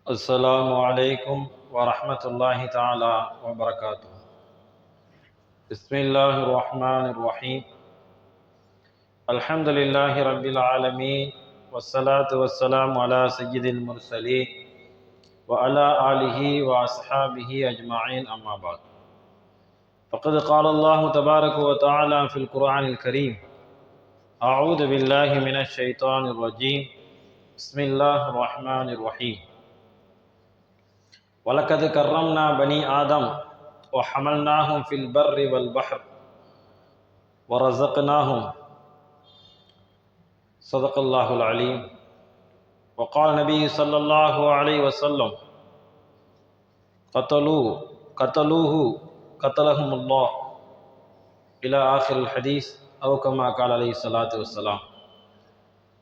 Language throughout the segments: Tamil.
السلام عليكم ورحمة الله تعالى وبركاته. بسم الله الرحمن الرحيم. الحمد لله رب العالمين، والصلاة والسلام على سيد المرسلين وعلى آله وأصحابه أجمعين، أما بعد. فقد قال الله تبارك وتعالى في القرآن الكريم: أعوذ بالله من الشيطان الرجيم، بسم الله الرحمن الرحيم. وَلَقَدْ كَرَّمْنَا بَنِي آدَمَ وَحَمَلْنَاهُمْ فِي الْبَرِّ وَالْبَحْرِ وَرَزَقْنَاهُمْ. صدق الله العليم. وقال النبي صلى الله عليه وسلم: قتلوه قتلهم الله، إلى آخر الحديث، أو كما قال عليه الصلاة والسلام.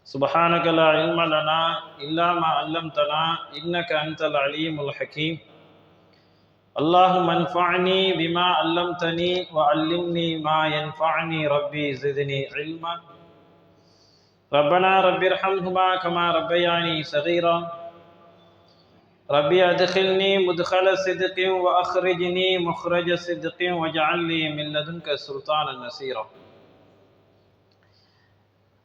سبحانك لا علم لنا إلا ما علمتنا إنك أنت العليم الحكيم. اللهم انفعني بما علمتني وعلمني ما ينفعني، ربي زدني علما. ربنا رب ارحمهما كما ربياني صغيرا. ربي أدخلني مدخل صدق وأخرجني مخرج صدق واجعل لي من لدنك سلطانا نصيرا.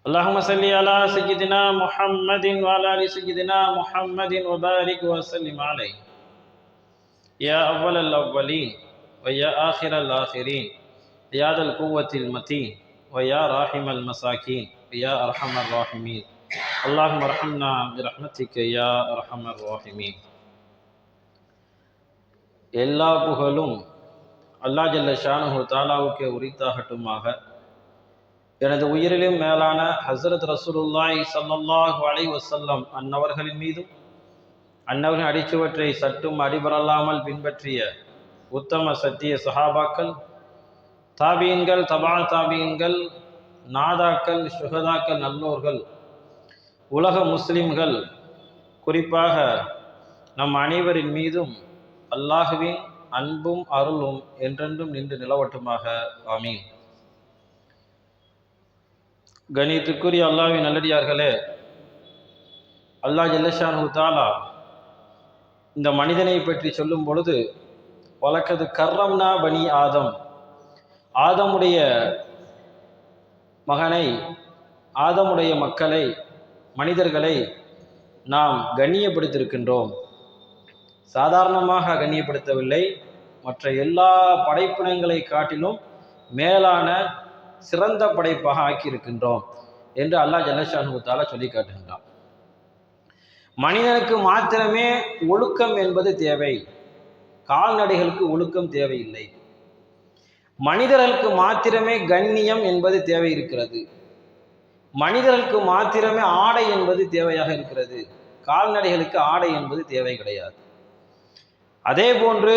اللهم صل على سيدنا محمد وعلى آل سيدنا محمد وبارك وسلم عليه، يا أول الأولين ويا آخر الآخرين، يا ذا القوة المتين ويا راحم المساكين يا أرحم الراحمين. اللهم ارحمنا برحمتك يا أرحم الراحمين. எல்லா புகழும் அல்லாஹ் ஜல்ல ஷானஹு தஆலாவுக்கே உரித்தாகட்டுமாக. எனது உயிரிலும் மேலான ஹஸ்ரத் ரசூலுல்லாஹி ஸல்லல்லாஹு அலைஹி வஸல்லம் அன்னவர்களின் மீதும், அன்னவர்களின் அடிச்சுவற்றை சற்றும் அடிபரலாமல் பின்பற்றிய உத்தம சத்திய சஹாபாக்கள், தாபீன்கள், தபா தாபீன்கள், நாதாக்கள், ஷுஹதாக்கள், நல்லோர்கள், உலக முஸ்லிம்கள், குறிப்பாக நம் அனைவரின் மீதும் அல்லாஹுவின் அன்பும் அருளும் என்றென்றும் நின்று நிலவட்டுமாக. ஆமீன். கணியத்துக்குரிய அல்லாஹ்வின் நல்லடியார்களே, அல்லாஹ் ஜல்லஷானஹு தஆலா இந்த மனிதனை பற்றி சொல்லும் பொழுது, வலக்கது கர்ரம்னா பனி ஆதம், ஆதமுடைய மகனை, ஆதமுடைய மக்களை, மனிதர்களை நாம் கண்ணியப்படுத்தியிருக்கின்றோம். சாதாரணமாக கண்ணியப்படுத்தவில்லை, மற்ற எல்லா படைப்பினங்களை காட்டிலும் மேலான சிறந்த படைப்பாக ஆக்கியிருக்கின்றோம் என்று அல்லாஹ் ஜல்லஷானஹு தஆலா சொல்லி காட்டுகின்றான். மனிதனுக்கு மாத்திரமே ஒழுக்கம் என்பது தேவை, கால்நடைகளுக்கு ஒழுக்கம் தேவையில்லை. மனிதர்களுக்கு மாத்திரமே கண்ணியம் என்பது தேவை இருக்கிறது. மனிதர்களுக்கு மாத்திரமே ஆடை என்பது தேவையாக இருக்கிறது, கால்நடைகளுக்கு ஆடை என்பது தேவை கிடையாது. அதே போன்று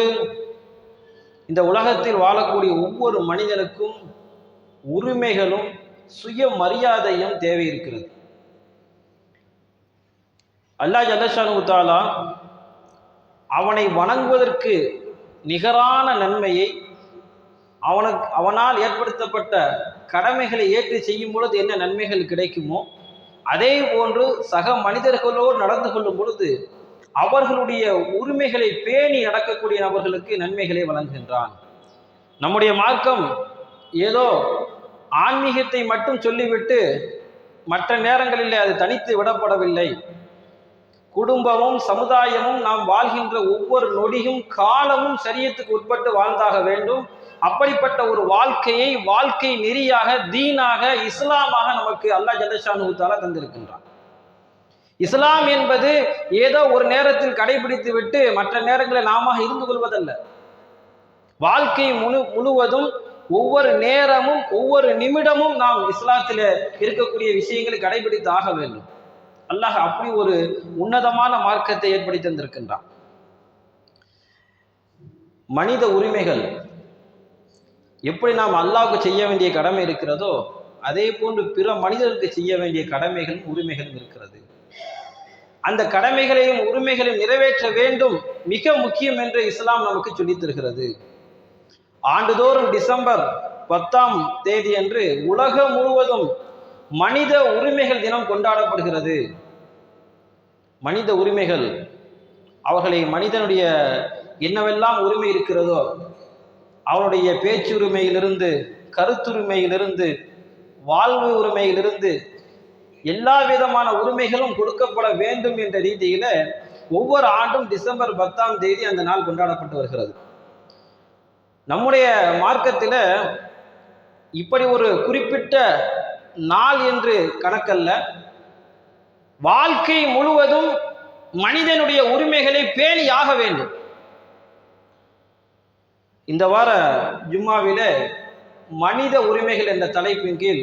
இந்த உலகத்தில் வாழக்கூடிய ஒவ்வொரு மனிதனுக்கும் உரிமைகளும் சுய மரியாதையும் தேவை இருக்கிறது. அல்லாஹ் ஜல்லஷானஹு தஆலா அவனை வணங்குவதற்கு நிகரான நன்மையை, அவனால் ஏற்படுத்தப்பட்ட கடமைகளை ஏற்று செய்யும் பொழுது என்ன நன்மைகள் கிடைக்குமோ, அதே போன்று சக மனிதர்களோடு நடந்து கொள்ளும் பொழுது அவர்களுடைய உரிமைகளை பேணி நடக்கக்கூடிய நபர்களுக்கு நன்மைகளை வழங்குகின்றான். நம்முடைய மார்க்கம் ஏதோ ஆன்மீகத்தை மட்டும் சொல்லிவிட்டு மற்ற நேரங்களில் அது தனித்து விடப்படவில்லை. குடும்பமும் சமுதாயமும் நாம் வாழ்கின்ற ஒவ்வொரு நொடியும் காலமும் ஷரியத்துக்கு உட்பட்டு வாழ்ந்தாக வேண்டும். அப்படிப்பட்ட ஒரு வாழ்க்கையை வாழ்க்கை நெறியாக, தீனாக, இஸ்லாமாக நமக்கு அல்லாஹ் ஜல்லஷானஹு தஆலா தந்திருக்கின்றான். இஸ்லாம் என்பது ஏதோ ஒரு நேரத்தில் கடைபிடித்து விட்டு மற்ற நேரங்களில் நாம இருந்து கொள்வதல்ல. வாழ்க்கை முழுவதும் ஒவ்வொரு நேரமும் ஒவ்வொரு நிமிடமும் நாம் இஸ்லாத்தில் இருக்கக்கூடிய விஷயங்களை கடைபிடித்து ஆக வேண்டும். அல்லாஹ் அப்படி ஒரு உன்னதமான மார்க்கத்தை ஏற்படுத்தி தந்திருக்கின்றான். மனித உரிமைகள் எப்படி நாம் அல்லாஹ்வுக்கு செய்ய வேண்டிய கடமை இருக்கிறதோ, அதே போன்று பிற மனிதர்களுக்கு செய்ய வேண்டிய கடமைகளும் உரிமைகளும் இருக்கிறது. அந்த கடமைகளையும் உரிமைகளையும் நிறைவேற்ற வேண்டும், மிக முக்கியம் என்று இஸ்லாம் நமக்கு சொல்லித் தருகிறது. ஆண்டுதோறும் டிசம்பர் 10ஆம் தேதி அன்று உலகம் முழுவதும் மனித உரிமைகள் தினம் கொண்டாடப்படுகிறது. மனித உரிமைகள் அவர்களை மனிதனுடைய என்னவெல்லாம் உரிமை இருக்கிறதோ அவனுடைய பேச்சுரிமையிலிருந்து, கருத்துரிமையிலிருந்து, வாழ்வு உரிமையிலிருந்து எல்லா விதமான உரிமைகளும் கொடுக்கப்பட வேண்டும் என்ற ரீதியில ஒவ்வொரு ஆண்டும் டிசம்பர் 10ஆம் தேதி அந்த நாள் கொண்டாடப்பட்டு வருகிறது. நம்முடைய மார்க்கத்தில் இப்படி ஒரு குறிப்பிட்ட நாள் என்று கணக்கல்ல, வாழ்க்கை முழுவதும் மனிதனுடைய உரிமைகளை பேணியாக வேண்டும். இந்த வார ஜும்மாவில மனித உரிமைகள் என்ற தலைப்பின் கீழ்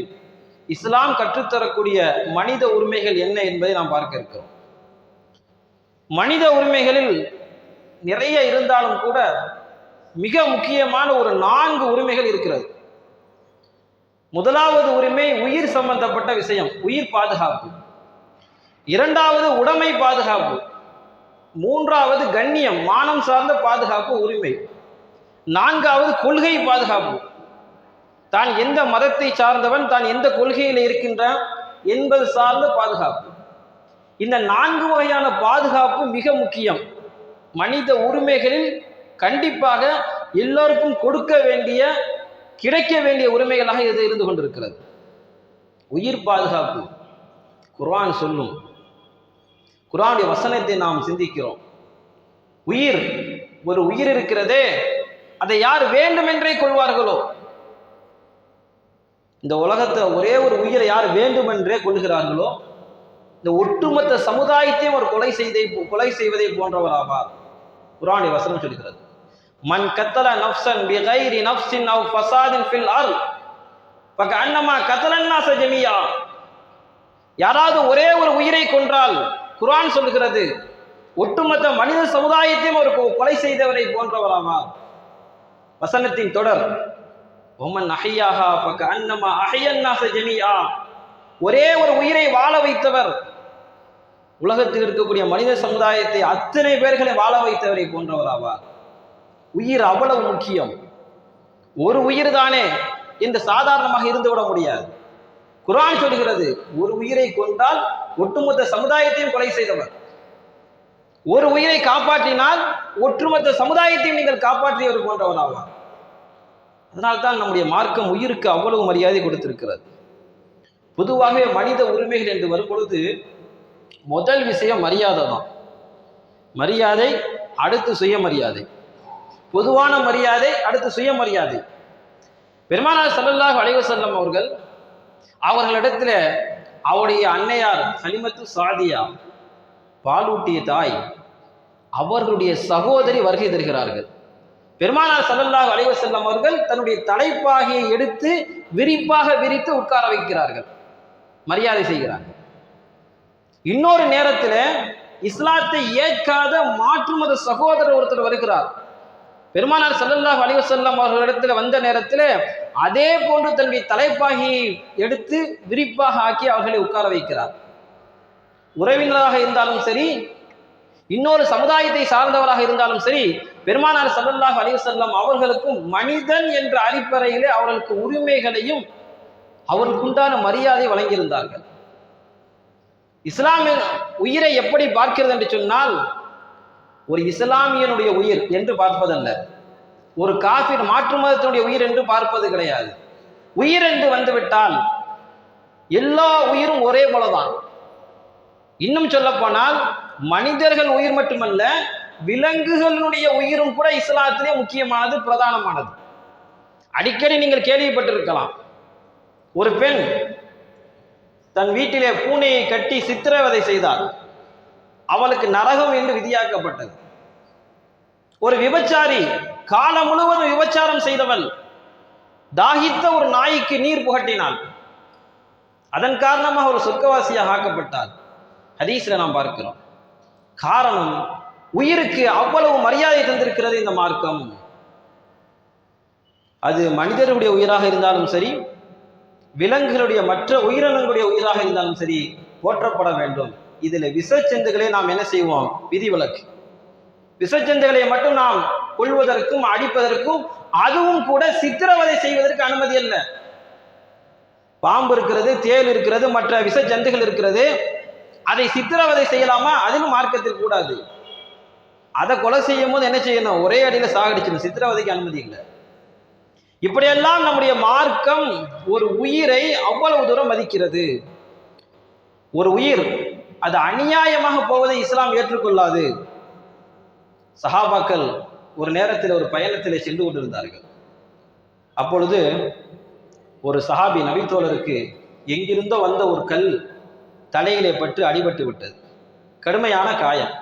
இஸ்லாம் கற்றுத்தரக்கூடிய மனித உரிமைகள் என்ன என்பதை நாம் பார்க்க இருக்கிறோம். மனித உரிமைகளில் நிறைய இருந்தாலும் கூட மிக முக்கியமான ஒரு 4 உரிமைகள் இருக்கிறது. முதலாவது உரிமை உயிர் சம்பந்தப்பட்ட விஷயம், உயிர் பாதுகாப்பு. இரண்டாவது உடைமை பாதுகாப்பு. மூன்றாவது கண்ணியம், மானம் சார்ந்த பாதுகாப்பு உரிமை. நான்காவது கொள்கை பாதுகாப்பு, தான் எந்த மதத்தை சார்ந்தவன், தான் எந்த கொள்கையில் இருக்கின்றான் என்பது சார்ந்த பாதுகாப்பு. இந்த 4 வகையான பாதுகாப்பு மிக முக்கியம். மனித உரிமைகளில் கண்டிப்பாக எல்லோருக்கும் கொடுக்க வேண்டிய, கிடைக்க வேண்டிய உரிமைகளாக இது இருந்து கொண்டிருக்கிறது. உயிர் பாதுகாப்பு குர்ஆன் சொல்லும். குர்ஆனுடைய வசனத்தை நாம் சிந்திக்கிறோம். உயிர், ஒரு உயிர் இருக்கிறதே, அதை யார் வேண்டுமென்றே கொள்வார்களோ, இந்த உலகத்தை ஒரே ஒரு உயிரை யார் வேண்டுமென்றே கொள்கிறார்களோ, இந்த ஒட்டுமொத்த சமுதாயத்தையும் ஒரு கொலை செய்வதை போன்றவர் ஆவார். குர்ஆனுடைய வசனம் சொல்கிறது, மன் கத்தல நஃப்ஸன் பிகைரி நஃப்ஸின் அவ் ஃபஸாதின் ஃபில் அர்த் ஃபகஅன்னமா கத்தலன் நாஸ ஜமீஆ. யாராவது ஒரே ஒரு உயிரை கொன்றால், குர்ஆன் சொல்கிறது, ஒட்டுமொத்த மனித சமுதாயத்தையும் ஒரு கொலை செய்தவரை போன்றவர் ஆவார். வசனத்தின் தொடர், ஒமன் அஹ்யாஹா ஃபகஅன்னமா அஹ்யன் நாஸ ஜமீஆ. ஒரே ஒரு உயிரை வாழ வைத்தவர், உலகத்தில் இருக்கக்கூடிய மனித சமுதாயத்தை அத்தனை பேர்களை வாழ வைத்தவரை போன்றவர் ஆவார். உயிர் அவ்வளவு முக்கியம். ஒரு உயிர் தானே என்று சாதாரணமாக இருந்துவிட முடியாது. குர்ஆன் சொல்கிறது, ஒரு உயிரை கொண்டால் ஒட்டுமொத்த சமுதாயத்தையும் கொலை செய்தவர். ஒரு உயிரை காப்பாற்றினால் ஒட்டுமொத்த சமுதாயத்தையும் நீங்கள் காப்பாற்றியவர் போன்றவர் ஆவார். அதனால்தான் நம்முடைய மார்க்கம் உயிருக்கு அவ்வளவு மரியாதை கொடுத்திருக்கிறது. பொதுவாகவே மனித உரிமைகள் என்று வரும்பொழுது முதல் விஷயம் மரியாதை தான். மரியாதை, அடுத்து சுயமரியாதை. பொதுவான மரியாதை, அடுத்து சுயமரியாதை. பெருமானார் ஸல்லல்லாஹு அலைஹி வஸல்லம் அவர்களிடத்தில் அவருடைய அன்னையார் ஹலிமத்து சாதியா, பாலூட்டிய தாய், அவர்களுடைய சகோதரி வருகை தருகிறார்கள். பெருமானார் ஸல்லல்லாஹு அலைஹி வஸல்லம் அவர்கள் தன்னுடைய தலைப்பாகையை எடுத்து விரிப்பாக விரித்து உட்கார வைக்கிறார்கள், மரியாதை செய்கிறார்கள். இன்னொரு நேரத்தில் இஸ்லாத்தை ஏற்காத மாற்று மத சகோதரர் ஒருத்தர் வருகிறார். பெருமானார் ஸல்லல்லாஹு அலைஹி வஸல்லம் அவர்களிடத்தில் வந்த நேரத்தில் அதே போன்று தன்னுடைய தலைப்பாகையை எடுத்து விரிப்பாக ஆக்கி அவர்களை உட்கார வைக்கிறார். உறவினராக இருந்தாலும் சரி, இன்னொரு சமுதாயத்தை சார்ந்தவராக இருந்தாலும் சரி, பெருமானார் ஸல்லல்லாஹு அலைஹி வஸல்லம் அவர்களுக்கும் மனிதன் என்ற அடிப்படையிலே அவர்களுக்கு உரிமைகளையும் அவர்களுக்குண்டான மரியாதை வழங்கியிருந்தார்கள். இஸ்லாமிய உயிரை எப்படி பார்க்கிறது என்று சொன்னால், ஒரு இஸ்லாமியனுடைய உயிர் என்று பார்ப்பதல்ல, ஒரு காஃபிர் மாற்று மதத்தினுடைய உயிர் என்று பார்ப்பது கிடையாது. உயிர் என்று வந்துவிட்டால் எல்லா உயிரும் ஒரே போலதான். இன்னும் சொல்ல போனால் மனிதர்கள் உயிர் மட்டுமல்ல, விலங்குகளுடைய உயிரும் கூட இஸ்லாத்திலே முக்கியமானது, பிரதானமானது. அடிக்கடி நீங்கள் கேள்விப்பட்டிருக்கலாம், ஒரு பெண் தன் வீட்டிலே பூனையை கட்டி சித்திரவதை செய்தார், அவளுக்கு நரகம் என்று விதியாக்கப்பட்டது. ஒரு விபச்சாரி, காலம் முழுவதும் விபச்சாரம் செய்தவள், தாகித்த ஒரு நாய்க்கு நீர் புகட்டினாள், அதன் காரணமாக ஒரு சொர்க்கவாசியாக ஆக்கப்பட்டார். ஹதீஸ்ல நாம் பார்க்கிறோம். காரணம், உயிருக்கு அவ்வளவு மரியாதை தந்திருக்கிறது இந்த மார்க்கம். அது மனிதர்களுடைய உயிராக இருந்தாலும் சரி, விலங்குகளுடைய மற்ற உயிரினங்களுடைய உயிராக இருந்தாலும் சரி, போற்றப்பட வேண்டும். இதில் விஷச்சந்துகளை நாம் என்ன செய்வோம்? விதிவிலக்கு. விஷச்சந்துகளை மட்டும் நாம் கொள்வதற்கும் அடிப்பதற்கும், அதுவும் கூட சித்திரவதை செய்வதற்கு அனுமதி அல்ல. பாம்பு இருக்கிறது, தேள் இருக்கிறது, மற்ற விஷச்சந்துகள் இருக்கிறது, அதை சித்திரவதை செய்யலாமா? அதிலும் மார்க்கத்தில் கூடாது. அதை கொலை செய்யும் போது என்ன செய்யணும்? ஒரே அடியில சாகடிச்சிடணும். சித்திரவதைக்கு அனுமதி இல்லை. இப்படியெல்லாம் நம்முடைய மார்க்கம் ஒரு உயிரை அவ்வளவு தூரம் மதிக்கிறது. ஒரு உயிர் அது அநியாயமாக போவதை இஸ்லாம் ஏற்றுக்கொள்ளாது. சஹாபாக்கள் ஒரு நேரத்தில் ஒரு பயணத்திலே சென்று கொண்டிருந்தார்கள். அப்பொழுது ஒரு சஹாபி நபித்தோழருக்கு எங்கிருந்தோ வந்த ஒரு கல் தலையிலே பட்டு அடிபட்டு விட்டது, கடுமையான காயம்.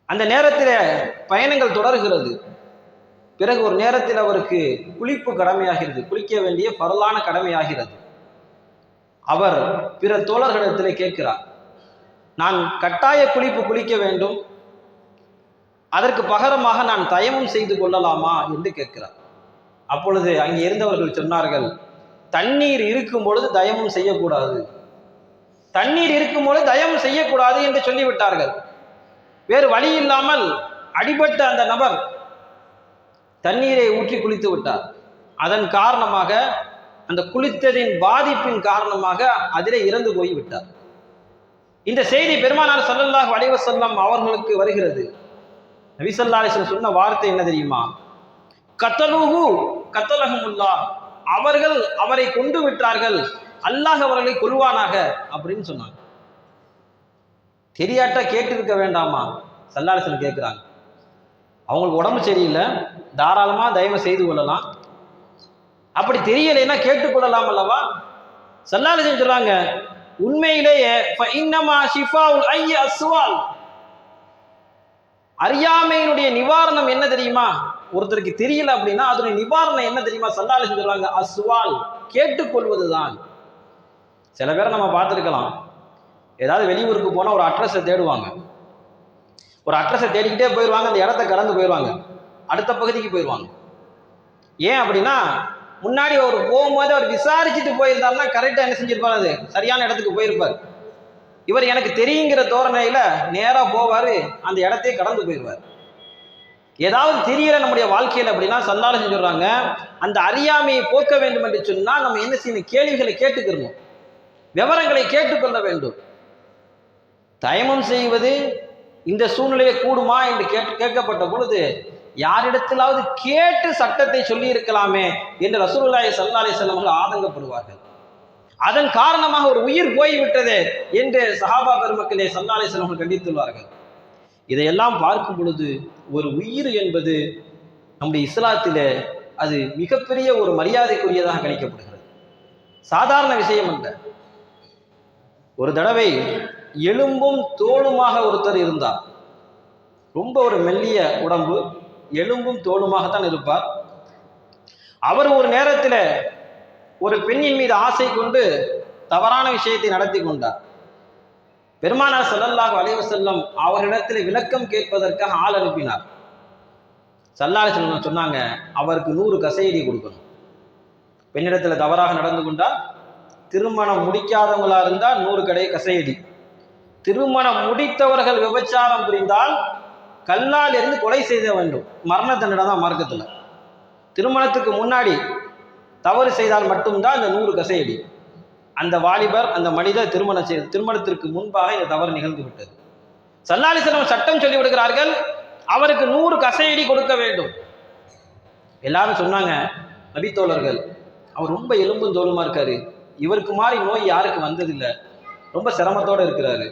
அந்த நேரத்தில் பயணங்கள் தொடர்கிறது. பிறகு ஒரு நேரத்தில் அவருக்கு குளிப்பு கடமையாகிறது, குளிக்க வேண்டிய பரலான கடமையாகிறது. அவர் பிற தோழர்களிடத்தில் கேட்கிறார், நான் கட்டாய குளிக்க வேண்டும், அதற்கு பகரமாக நான் தயமம் செய்து கொள்ளலாமா என்று கேட்கிறார். அப்பொழுது அங்கே இருந்தவர்கள் சொன்னார்கள், தண்ணீர் இருக்கும் பொழுது தயமம் செய்யக்கூடாது, தண்ணீர் இருக்கும் பொழுது தயமம் செய்யக்கூடாது என்று சொல்லிவிட்டார்கள். வேறு வழி இல்லாமல் அடிபட்ட அந்த நபர் தண்ணீரை ஊற்றி குளித்து விட்டார். அதன் காரணமாக, அந்த குளித்ததின் பாதிப்பின் காரணமாக அதிலே இறந்து போய் விட்டார். இந்த செய்தி பெருமானார் ஸல்லல்லாஹு அலைஹி வஸல்லம் அவர்களுக்கு வருகிறது. நபி ஸல்லல்லாஹு அலைஹி வஸல்லம் சொன்ன வார்த்தை என்ன தெரியுமா? கத்தலூஹு கத்தலஹுமுல்லாஹ், அவர்கள் அவரை கொண்டு விட்டார்கள், அல்லாஹ் அவர்களை கொல்வானாக அப்படின்னு சொன்னாங்க. தெரியாட்டா கேட்டிருக்க வேண்டாமா? ஸல்லல்லாஹு அலைஹி வஸல்லம் கேட்கிறாங்க. அவங்களுக்கு உடம்பு சரியில்லை, தாராளமா தயவு செய்து கொள்ளலாம். அப்படி தெரியலைன்னா கேட்டுக்கொள்ளலாம் அல்லவா? ஸல்லல்லாஹு அலைஹி வஸல்லம் சொல்றாங்க, உண்மையிலேயே ஃபஇன்னமா ஷிஃபாஉல் ஐயி அஸ்வால், அறியாமையினுடைய நிவாரணம் என்ன தெரியுமா? ஒருத்தருக்கு தெரியல அப்படின்னா அதனுடைய நிவாரணம் என்ன தெரியுமா? ஸல்லல்லாஹு அலைஹி வஸல்லம் சொல்றாங்க, அஸ்வால், கேட்டுக்கொள்வதுதான். சில பேரை நம்ம பார்த்துருக்கலாம், ஏதாவது வெளியூருக்கு போனால் ஒரு அட்ரஸை தேடுவாங்க, ஒரு அட்ரஸை தேடிக்கிட்டே போயிடுவாங்க, அந்த இடத்த கடந்து போயிடுவாங்க, அடுத்த பகுதிக்கு போயிடுவாங்க. ஏன் அப்படின்னா, முன்னாடி அவர் போகும்போது அவர் விசாரிச்சுட்டு போயிருந்தாருன்னா கரெக்டாக என்ன செஞ்சிருப்பார், அது சரியான இடத்துக்கு போயிருப்பார். இவர் எனக்கு தெரியுங்கிற தோரணையில நேராக போவார், அந்த இடத்தையே கடந்து போயிடுவார். ஏதாவது தெரியல நம்முடைய வாழ்க்கையில் அப்படின்னா ஸல்லல்லாஹு அலைஹி வஸல்லம் சொல்றாங்க, அந்த அறியாமையை போக்க வேண்டும் என்று சொன்னால் நம்ம என்ன செய்யணும்? கேள்விகளை கேட்டுக்கிறோம், விவரங்களை கேட்டுக்கொள்ள வேண்டும். தயமம் செய்வது இந்த சூழ்நிலையை கூடுமா என்று கேட்கப்பட்ட பொழுது, யாரிடத்திலாவது கேட்டு சட்டத்தை சொல்லி இருக்கலாமே என்று ரசூலுல்லாஹி ஸல்லல்லாஹு அலைஹி வஸல்லம் அவர்கள் ஆதங்கப்படுவார்கள். அதன் காரணமாக ஒரு உயிர் போய்விட்டது என்று சஹாபா பெருமக்களே ஸல்லல்லாஹு அலைஹி வஸல்லம் அவர்கள் கண்டித்துள்ளார்கள். இதையெல்லாம் பார்க்கும் பொழுது ஒரு உயிர் என்பது நம்முடைய இஸ்லாத்திலே அது மிகப்பெரிய ஒரு மரியாதைக்குரியதாக கணிக்கப்படுகிறது. சாதாரண விஷயம் அல்ல. ஒரு தடவை எலும்பும் தோலுமாக ஒருத்தர் இருந்தார். ரொம்ப ஒரு மெல்லிய உடம்பு, எலும்பும் தோலுமாகத்தான் இருப்பார். அவர் ஒரு நேரத்தில் ஒரு பெண்ணின் மீது ஆசை கொண்டு தவறான விஷயத்தை நடத்தி கொண்டார். பெருமானார் ஸல்லல்லாஹு அலைஹி வஸல்லம் அவர்களிடத்தில் விளக்கம் கேட்பதற்காக ஆள் அனுப்பினார். ஸல்லல்லாஹு அலைஹி வஸல்லம் சொன்னாங்க, அவருக்கு 100 கசையடி கொடுக்கணும். பெண்ணிடத்தில் தவறாக நடந்து கொண்டால், திருமணம் முடிக்காதவங்களா இருந்தால் 100 கசையடி, திருமணம் முடித்தவர்கள் விபச்சாரம் புரிந்தால் கல்லால் இருந்து கொலை செய்த வேண்டும். மரண தண்டனை தான் மார்க்கத்தில். திருமணத்துக்கு முன்னாடி தவறு செய்தால் மட்டும்தான் இந்த 100 கசையடி. அந்த வாலிபர், அந்த மனிதர் திருமணத்திற்கு முன்பாக இந்த தவறு நிகழ்ந்து விட்டது. ஸல்லல்லாஹு அலைஹி வஸல்லம் சட்டம் சொல்லி விடுகிறார்கள், அவருக்கு 100 கசையடி கொடுக்க வேண்டும். எல்லாரும் சொன்னாங்க, நபித்தோழர்கள், அவர் ரொம்ப எலும்பும் தோலுமா இருக்காரு, இவருக்கு மாதிரி நோய் யாருக்கு வந்ததில்லை, ரொம்ப சிரமத்தோடு இருக்கிறாரு,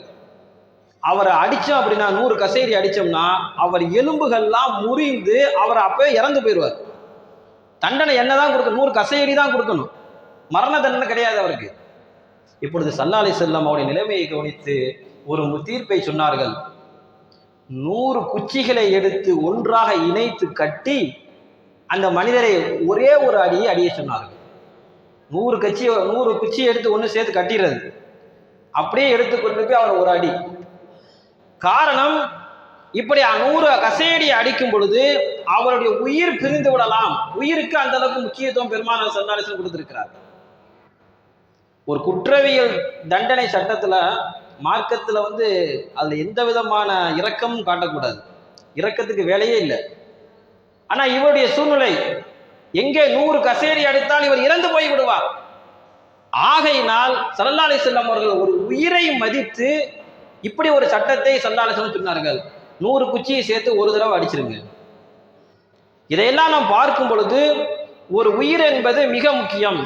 அவரை அடித்தோம் அப்படின்னா 100 கசையடி அடித்தோம்னா அவர் எலும்புகள்லாம் முறிந்து அவர் அப்பவே இறந்து போயிடுவார். தண்டனை என்னதான் கொடுக்கணும்? 100 கசையடி தான் கொடுக்கணும், மரண தண்டனை கிடையாது அவருக்கு. இப்பொழுது ஸல்லல்லாஹு அலைஹி வஸல்லம் அவருடைய நிலைமையை கவனித்து ஒரு தீர்ப்பை சொன்னார்கள். 100 குச்சிகளை எடுத்து ஒன்றாக இணைத்து கட்டி அந்த மனிதரை ஒரே ஒரு அடியை சொன்னார்கள். 100 குச்சி எடுத்து ஒன்று சேர்த்து கட்டிடுறது, அப்படியே எடுத்துக்கொண்டு போய் அவர் ஒரு அடி. காரணம், இப்படி 100 கசையடி அடிக்கும் பொழுது அவருடைய உயிர் பிரிந்து விடலாம். உயிருக்கு அந்த அளவுக்கு முக்கியத்துவம் பெருமானார் ஸல்லல்லாஹு அலைஹி வஸல்லம் கொடுத்திருக்கிறார். ஒரு குற்றவியல் தண்டனை சட்டத்துல, மார்க்கத்துல அதுல எந்த விதமான இரக்கமும் காட்டக்கூடாது, இரக்கத்துக்கு வேலையே இல்லை. ஆனா இவருடைய சூழ்நிலை, எங்கே 100 கசையடி அடித்தால் இவர் இறந்து போய் விடுவார். ஆகையினால் ஸல்லல்லாஹு அலைஹி வஸல்லம் அவர்கள் ஒரு உயிரை மதித்து இப்படி ஒரு சட்டத்தை ஸல்லல்லாஹு அலைஹி வஸல்லம் சொன்னார்கள். 100 குச்சியை சேர்த்து ஒரு தடவை அடிச்சிருங்க. இதையெல்லாம் நாம் பார்க்கும் பொழுது ஒரு உயிர் என்பது மிக முக்கியம்.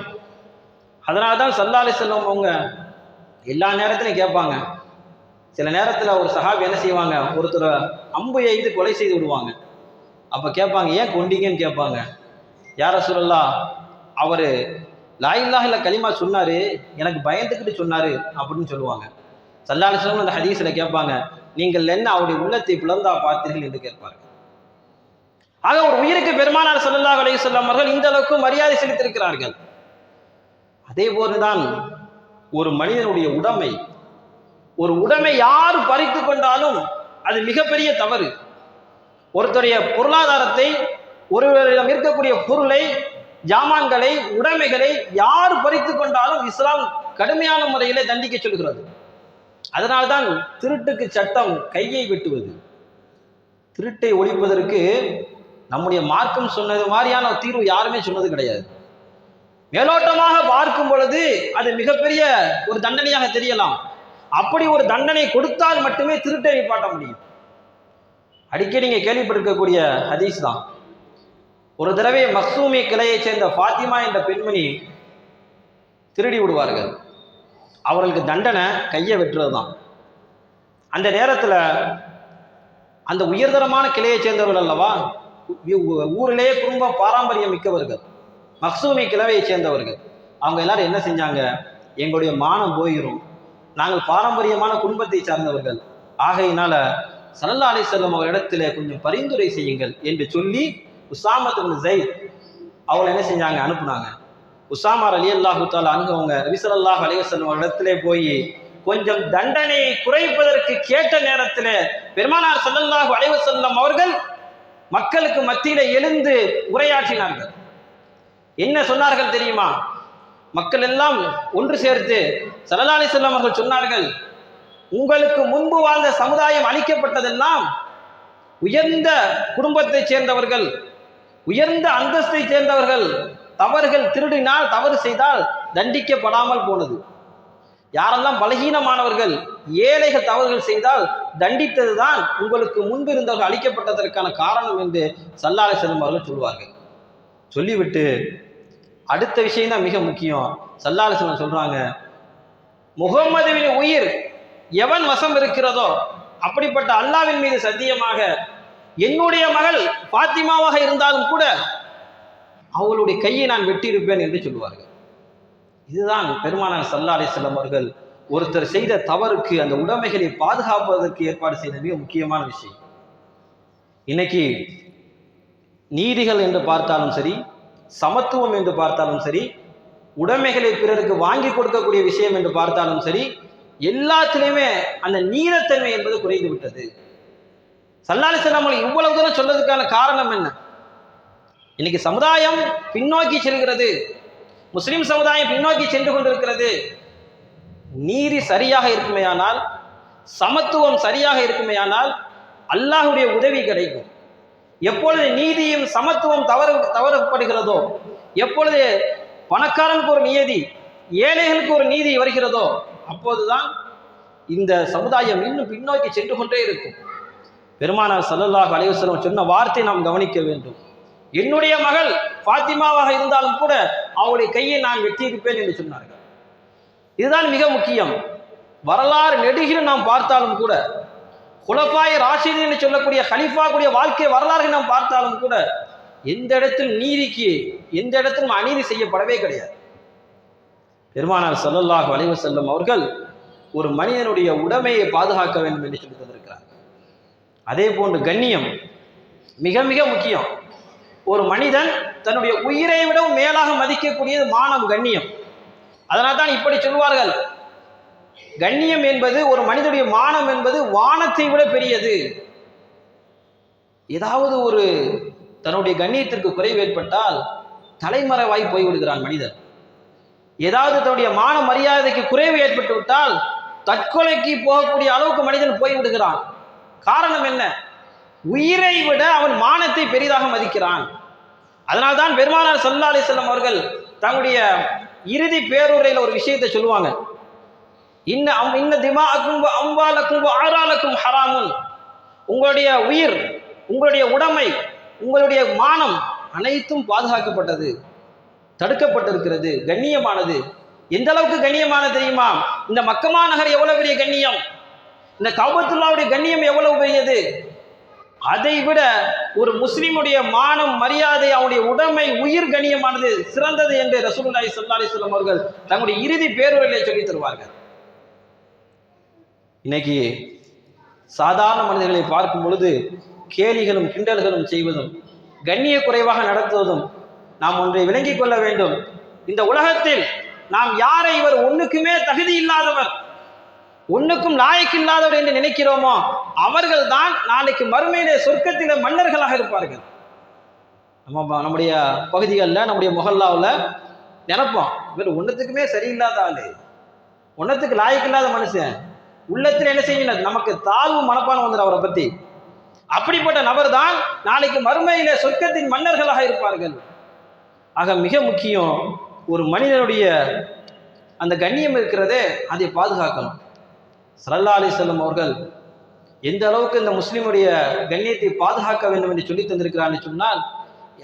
அதனால தான் ஸல்லல்லாஹு அலைஹி வஸல்லம் அவங்க எல்லா நேரத்திலையும் கேட்பாங்க. சில நேரத்தில் ஒரு சஹாபி என்ன செய்வாங்க, ஒருத்தரை அம்பு எய்து கொலை செய்து விடுவாங்க. அப்போ கேட்பாங்க, ஏன் கொண்டீங்கன்னு கேட்பாங்க. யார் ரசூலல்லாஹ், அவர் லா இலாஹ இல்ல கலிமா சொன்னாரு, எனக்கு பயந்துக்கிட்டு சொன்னாரு அப்படின்னு சொல்லுவாங்க. ஸல்லல்லாஹு அலைஹி வஸல்லம் அந்த ஹதீஸில் கேட்பாங்க, நீங்கள் என்ன அவருடைய உள்ளத்தை பிளந்தா பார்த்தீர்கள் என்று கேட்பார்கள். ஆக ஒரு உயிருக்கு பெருமானார் ஸல்லல்லாஹு அலைஹி வஸல்லம் அவர்கள் இந்த அளவுக்கு மரியாதை செலுத்தியிருக்கிறார்கள். அதே போதுதான் ஒரு மனிதனுடைய ஒரு உடைமை யார் பறித்து கொண்டாலும் அது மிகப்பெரிய தவறு. ஒருத்தருடைய பொருளாதாரத்தை, ஒருவரிடம் இருக்கக்கூடிய பொருளை, ஜாமான்களை, உடைமைகளை யார் பறித்து கொண்டாலும் இஸ்லாம் கடுமையான முறையிலே தண்டிக்க சொல்கிறது. அதனால்தான் திருட்டுக்கு சட்டம் கையை வெட்டுவது. திருட்டை ஒழிப்பதற்கு நம்முடைய மார்க்கம் சொன்னது மாதிரியான தீர்வு யாருமே சொன்னது கிடையாது. மேலோட்டமாக பார்க்கும் பொழுது அது மிகப்பெரிய ஒரு தண்டனையாக தெரியலாம். அப்படி ஒரு தண்டனை கொடுத்தால் மட்டுமே திருட்டை நிப்பாட்ட முடியும். அடிக்கடி நீங்க கேள்விப்பட்டிருக்கக்கூடிய ஹதீஸ் தான். ஒரு தடவை மக்சூமி கிளையை சேர்ந்த ஃபாத்திமா என்ற பெண்மணி திருடி விடுவார்கள். அவர்களுக்கு தண்டனை கையை வெட்டுறது தான். அந்த நேரத்தில் அந்த உயர்தரமான கிளையை சேர்ந்தவர்கள் அல்லவா, ஊரிலேயே குடும்ப பாரம்பரியம் மிக்கவர்கள், மக்சூமி கிளவையை சேர்ந்தவர்கள். அவங்க எல்லாரும் என்ன செஞ்சாங்க, எங்களுடைய மானம் போயிடும், நாங்கள் பாரம்பரியமான குடும்பத்தை சார்ந்தவர்கள், ஆகையினால ஸல்லல்லாஹு அலைஹி வஸல்லம் அவரிடத்துல கொஞ்சம் பரிந்துரை செய்யுங்கள் என்று சொல்லி உஸாமா இப்னு ஸைத் அவங்க என்ன செஞ்சாங்க, அனுப்புனாங்க. உஸாமா ரலியல்லாஹு தஆலா அன்ஹு அவங்க நபி ஸல்லல்லாஹு அலைஹி வஸல்லம் அவரிடத்திலே போய் கொஞ்சம் தண்டனையை குறைப்பதற்கு கேட்ட நேரத்தில் பெருமானார் ஸல்லல்லாஹு அலைஹி வஸல்லம் அவர்கள் மக்களுக்கு மத்தியில எழுந்து உரையாற்றினார்கள். என்ன சொன்னார்கள் தெரியுமா? மக்கள் எல்லாம் ஒன்று சேர்த்து ஸல்லல்லாஹு அலைஹி வஸல்லம் அவர்கள் சொன்னார்கள், உங்களுக்கு முன்பு வாழ்ந்த சமுதாயம் அளிக்கப்பட்டதெல்லாம் உயர்ந்த குடும்பத்தை சேர்ந்தவர்கள், உயர்ந்த அந்தஸ்தை சேர்ந்தவர்கள். தவறுகள், திருடினால், தவறு செய்தால் தண்டிக்கப்படாமல் போனது. யாரெல்லாம் பலகீனமானவர்கள், ஏழைகள் தவறுகள் செய்தால் தண்டித்ததுதான் உங்களுக்கு முன்பு இருந்தவர்கள் அளிக்கப்பட்டதற்கான காரணம் என்று ஸல்லல்லாஹு அலைஹி வஸல்லம் அவர்கள் சொல்வார்கள். சொல்லிவிட்டு அடுத்த விஷயம் தான் மிக முக்கியம். ஸல்லல்லாஹு அலைஹி வஸல்லம் சொல்றாங்க, முகம்மதுவின் உயிர் எவன் வசம் இருக்கிறதோ அப்படிப்பட்ட அல்லாஹ்வின் மீது சத்தியமாக என்னுடைய மகள் ஃபாத்திமாவாக இருந்தாலும் கூட அவளுடைய கையை நான் வெட்டியிருப்பேன் என்று சொல்வார்கள். இதுதான் பெருமானார் ஸல்லல்லாஹு அலைஹி வஸல்லம் அவர்கள் ஒருத்தர் செய்த தவறுக்கு அந்த உடைமைகளை பாதுகாப்பதற்கு ஏற்பாடு செய்த மிக முக்கியமான விஷயம். இன்னைக்கு நீதிகள் என்று பார்த்தாலும் சரி, சமத்துவம் என்று பார்த்தாலும் சரி, உடைமைகளை பிறருக்கு வாங்கி கொடுக்கக்கூடிய விஷயம் என்று பார்த்தாலும் சரி, எல்லாத்திலையுமே அந்த நீதத்தன்மை என்பது குறைந்து விட்டது. ஸல்லல்லாஹு அலைஹி வஸல்லம் இவ்வளவு தூரம் சொல்றதுக்கான காரணம் என்ன? இன்னைக்கு சமுதாயம் பின்னோக்கி செல்கிறது, முஸ்லிம் சமுதாயம் பின்னோக்கி சென்று கொண்டிருக்கிறது. நீதி சரியாக இருக்குமேயானால், சமத்துவம் சரியாக இருக்குமேயானால் அல்லாஹ்வுடைய உதவி கிடைக்கும். எப்பொழுது நீதியும் சமத்துவம் தவறப்படுகிறதோ, எப்பொழுது பணக்காரனுக்கு ஒரு நீதி, ஏழைகளுக்கு ஒரு நீதி வருகிறதோ, அப்போதுதான் இந்த சமுதாயம் இன்னும் பின்னோக்கி சென்று கொண்டே இருக்கும். பெருமானார் ஸல்லல்லாஹு அலைஹி வஸல்லம் சொன்ன வார்த்தை நாம் கவனிக்க வேண்டும். என்னுடைய மகள் ஃபாத்திமாவாக இருந்தாலும் கூட அவளுடைய கையை நான் வெட்டியிருப்பேன் என்று சொன்னார்கள். இதுதான் மிக முக்கியம். வரலாறு நெடுகிலும் நாம் பார்த்தாலும் கூட, குலஃபாய் ராஷிதீன் என்று சொல்லக்கூடிய கலிஃபா கூடிய வாழ்க்கை வரலாறு நாம் பார்த்தாலும் கூட எந்த இடத்தில் நீதிக்கு எந்த இடத்திலும் அநீதி செய்யப்படவே கிடையாது. பெருமானார் ஸல்லல்லாஹு அலைஹி வஸல்லம் அவர்கள் ஒரு மனிதனுடைய உடைமையை பாதுகாக்க வேண்டும் என்று சொல்லி தந்திருக்கிறார். அதே போன்று கண்ணியம் மிக மிக முக்கியம். ஒரு மனிதன் தன்னுடைய உயிரை விடவும் மேலாக மதிக்கக்கூடியது மானம், கண்ணியம். அதனால் தான் இப்படி சொல்வார்கள், கண்ணியம் என்பது, ஒரு மனிதனுடைய மானம் என்பது வானத்தை விட பெரியது. ஏதாவது ஒரு தன்னுடைய கண்ணியத்திற்கு குறைவு ஏற்பட்டால் தலைமறைவாய் போய்விடுகிறான் மனிதன். ஏதாவது தன்னுடைய மான மரியாதைக்கு குறைவு ஏற்பட்டு விட்டால் தற்கொலைக்கு போகக்கூடிய அளவுக்கு மனிதன் போய்விடுகிறான். காரணம் என்ன? உயிரை விட அவன் மானத்தை பெரிதாக மதிக்கிறான். அதனால்தான் பெருமானார் ஸல்லல்லாஹு அலைஹி வஸல்லம் அவர்கள் தங்களுடைய இறுதி பேருரையில் ஒரு விஷயத்தை சொல்லுவாங்க. இன்ன திமாஅக்கும் அம்வாலக்கும் ஆராலக்கும் ஹராமுன், உங்களுடைய உயிர், உங்களுடைய உடைமை, உங்களுடைய மானம் அனைத்தும் பாதுகாக்கப்பட்டது, தடுக்கப்பட்டிருக்கிறது, கண்ணியமானது. எந்த அளவுக்கு கண்ணியமானது தெரியுமா? இந்த மக்கமா நகர் எவ்வளவு பெரிய கண்ணியம், இந்த கஅபத்துல்லாஹ்வுடைய கண்ணியம் எவ்வளவு பெரியது. அதை விட ஒரு முஸ்லிமுடைய மானம், மரியாதை, அவனுடைய உடைமை, உயிர் கண்ணியமானது சிறந்தது என்று ரசூலுல்லாஹி ஸல்லல்லாஹு அலைஹி வஸல்லம் அவர்கள் தங்களுடைய இறுதி பேருரையிலே சொல்லி தருவார்கள். இன்னைக்கு சாதாரண மனிதர்களை பார்க்கும் பொழுது கேலிகளும் கிண்டல்களும் செய்வதும், கண்ணிய குறைவாக நடத்துவதும், நாம் ஒன்றை விளங்கிக் கொள்ள வேண்டும். இந்த உலகத்தில் நாம் யாரை இவர் ஒண்ணுக்குமே தகுதி இல்லாதவர், ஒண்ணுக்கும் லாயக்கு இல்லாதவர் என்று நினைக்கிறோமோ அவர்கள் தான் நாளைக்கு மறுமையிலே சொர்க்கத்திலே மன்னர்களாக இருப்பார்கள். நம்முடைய பகுதிகளில், நம்முடைய முஹல்லாவில் நினைப்போம், இவர் ஒன்றுத்துக்குமே சரியில்லாத ஆளு, ஒன்றத்துக்கு லாயக்கு இல்லாத மனுஷன். உள்ளத்தில் என்ன செய்யணும், நமக்கு தாழ்வு மனப்பானம் வந்துடும் அவரை பத்தி. அப்படிப்பட்ட நபர் தான் நாளைக்கு மறுமையில சொர்க்கத்தின் மன்னர்களாக இருப்பார்கள். ஆக மிக முக்கியம், ஒரு மனிதனுடைய அந்த கண்ணியம் இருக்கிறதே அதை பாதுகாக்கணும். ஸல்லல்லாஹு அலைஹி வஸல்லம் அவர்கள் எந்த அளவுக்கு இந்த முஸ்லிமுடைய கண்ணியத்தை பாதுகாக்க வேண்டும் என்று சொல்லி தந்திருக்கிறான்னு சொன்னால்,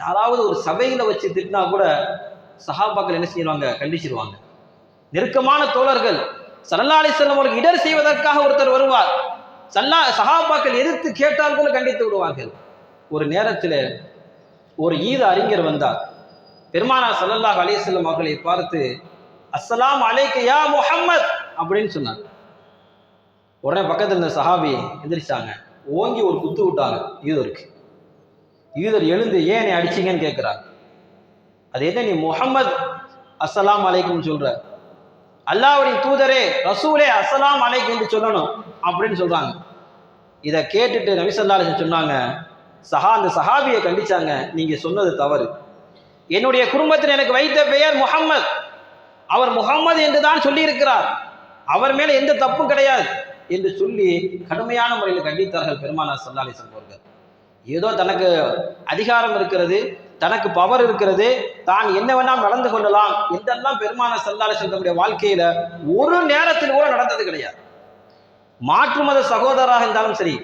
யாராவது ஒரு சபையில வச்சு திட்டினா கூட சஹாபாக்கள் என்ன செய்வாங்க, கண்டிச்சிருவாங்க. நெருக்கமான தோழர்கள் ஸல்லல்லாஹு அலைஹி வஸல்லம் அவர்கள் இடர் செய்வதற்காக ஒருத்தர் வருவார், சஹாபாக்கள் எதிர்த்து கேட்டால் கூட கண்டித்து விடுவார்கள். ஒரு நேரத்தில் ஒரு ஈத அறிஞர் வந்தார். பெருமானார் ஸல்லல்லாஹு அலைஹி வஸல்லம் அவர்களை பார்த்து அஸ்ஸலாமு அலைக்க யா முஹம்மத் அப்படின்னு சொன்னார். உடனே பக்கத்தில் இருந்த சஹாபி எந்திரிச்சாங்க, ஓங்கி ஒரு குத்து விட்டாங்க ஈதருக்கு. ஈதர் எழுந்து ஏன் நீ அடிச்சிங்கன்னு கேட்கிறார். அது என்ன, நீ முஹம்மத் அஸ்ஸலாமு அலைக்கும் சொல்ற, அல்லாஹ்வுடைய தூதரே ரசூலே அஸ்ஸலாமு அலைக்கும் என்று சொல்லணும் அப்படின்னு சொல்றாங்க. இதை கேட்டுட்டு நபி ஸல்லல்லாஹு அலைஹி வஸல்லம் சொன்னாங்க, அந்த சஹாபியை கண்டிச்சாங்க, நீங்க சொன்னது தவறு. என்னுடைய குடும்பத்தில் எனக்கு வைத்த பெயர் முஹம்மத், அவர் முஹம்மது என்று தான் சொல்லி இருக்கிறார், அவர் மேல எந்த தப்பும் கிடையாது என்று சொல்லி கடுமையான முறையில் கண்டித்தார்கள் பெருமானார் ஸல்லல்லாஹு அலைஹி வஸல்லம் அவர்கள். ஏதோ தனக்கு அதிகாரம் இருக்கிறது, தனக்கு பவர் இருக்கிறது, தான் என்ன வேணாம் நடந்து கொள்ளலாம் என்றெல்லாம் பெருமானார் ஸல்லல்லாஹு அலைஹி வஸல்லம் வாழ்க்கையில ஒரு நேரத்தில் கூட நடந்தது கிடையாது. மாற்று மத சகோதரராக இருந்தாலும் சரி,